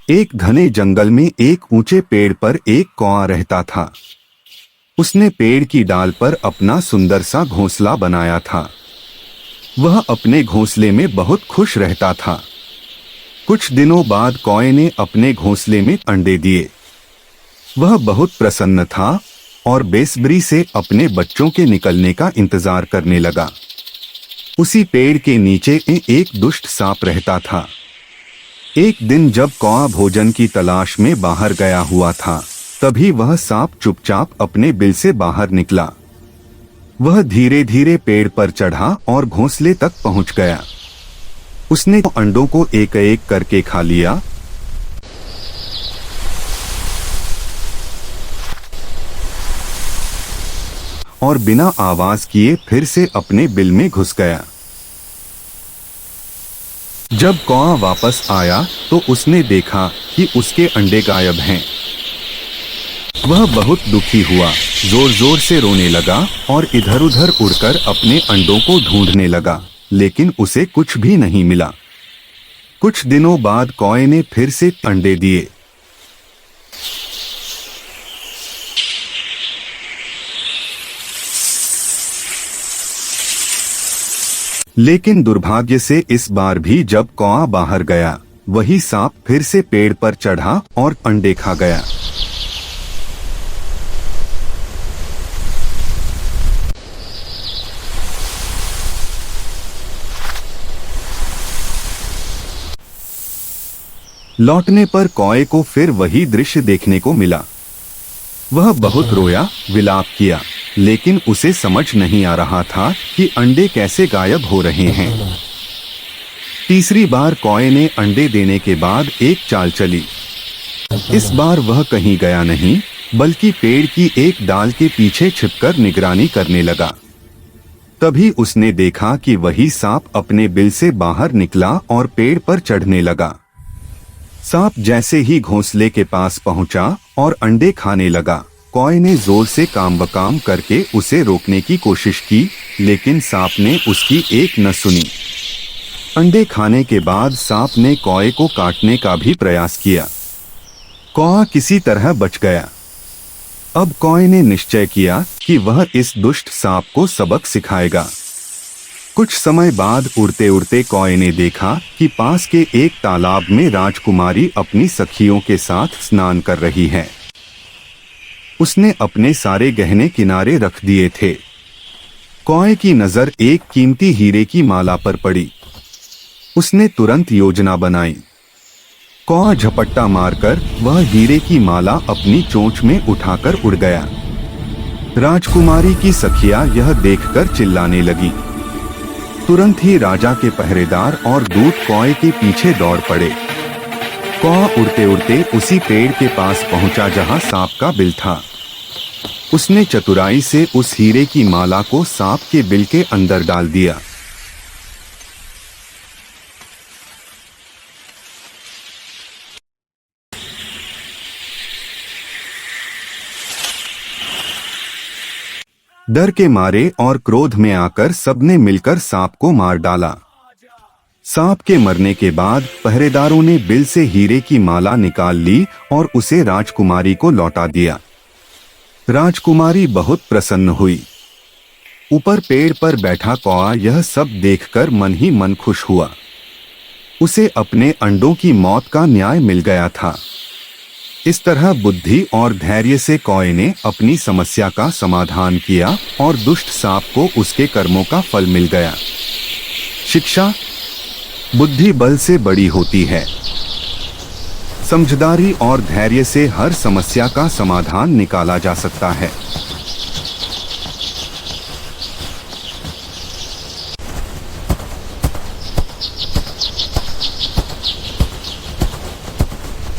एक घने जंगल में एक ऊंचे पेड़ पर एक कौआ रहता था। उसने पेड़ की डाल पर अपना सुंदर सा घोंसला बनाया था। वह अपने घोंसले में बहुत खुश रहता था। कुछ दिनों बाद कौए ने अपने घोंसले में अंडे दिए। वह बहुत प्रसन्न था और बेसब्री से अपने बच्चों के निकलने का इंतजार करने लगा। उसी पेड़ के नीचे एक दुष्ट सांप रहता था। एक दिन जब कौआ भोजन की तलाश में बाहर गया हुआ था, तभी वह सांप चुपचाप अपने बिल से बाहर निकला। वह धीरे धीरे पेड़ पर चढ़ा और घोंसले तक पहुंच गया। उसने अंडों को एक एक करके खा लिया और बिना आवाज किए फिर से अपने बिल में घुस गया। जब कौआ वापस आया तो उसने देखा कि उसके अंडे गायब हैं। वह बहुत दुखी हुआ, जोर जोर से रोने लगा और इधर उधर उड़कर अपने अंडों को ढूंढने लगा, लेकिन उसे कुछ भी नहीं मिला। कुछ दिनों बाद कौए ने फिर से अंडे दिए। लेकिन दुर्भाग्य से इस बार भी जब कौआ बाहर गया, वही सांप फिर से पेड़ पर चढ़ा और अंडे खा गया। लौटने पर कौए को फिर वही दृश्य देखने को मिला। वह बहुत रोया, विलाप किया, लेकिन उसे समझ नहीं आ रहा था कि अंडे कैसे गायब हो रहे हैं। तीसरी बार कौए ने अंडे देने के बाद एक चाल चली। इस बार वह कहीं गया नहीं, बल्कि पेड़ की एक डाल के पीछे छिपकर निगरानी करने लगा। तभी उसने देखा कि वही सांप अपने बिल से बाहर निकला और पेड़ पर चढ़ने लगा। सांप जैसे ही घोंसले के पास पहुंचा और अंडे खाने लगा, कौए ने जोर से काम बकाम करके उसे रोकने की कोशिश की, लेकिन सांप ने उसकी एक न सुनी। अंडे खाने के बाद सांप ने कौए को काटने का भी प्रयास किया। कौआ किसी तरह बच गया। अब कौए ने निश्चय किया कि वह इस दुष्ट सांप को सबक सिखाएगा। कुछ समय बाद उड़ते उड़ते कौए ने देखा कि पास के एक तालाब में राजकुमारी अपनी सखियों के साथ स्नान कर रही है। उसने अपने सारे गहने किनारे रख दिए थे। कौए की नजर एक कीमती हीरे की माला पर पड़ी। उसने तुरंत योजना बनाई। कौआ झपट्टा मारकर वह हीरे की माला अपनी चोंच में उठाकर उड़ गया। राजकुमारी की सखियां यह देखकर चिल्लाने लगी। तुरंत ही राजा के पहरेदार और दूत कौए के पीछे दौड़ पड़े। कौआ उड़ते उड़ते उसी पेड़ के पास पहुंचा जहां सांप का बिल था। उसने चतुराई से उस हीरे की माला को सांप के बिल के अंदर डाल दिया। डर के मारे और क्रोध में आकर सबने मिलकर सांप को मार डाला। सांप के मरने के बाद पहरेदारों ने बिल से हीरे की माला निकाल ली और उसे राजकुमारी को लौटा दिया। राजकुमारी बहुत प्रसन्न हुई। ऊपर पेड़ पर बैठा कौआ यह सब देखकर मन ही मन खुश हुआ। उसे अपने अंडों की मौत का न्याय मिल गया था। इस तरह बुद्धि और धैर्य से कौए ने अपनी समस्या का समाधान किया और दुष्ट सांप को उसके कर्मों का फल मिल गया। शिक्षा: बुद्धि बल से बड़ी होती है। समझदारी और धैर्य से हर समस्या का समाधान निकाला जा सकता है।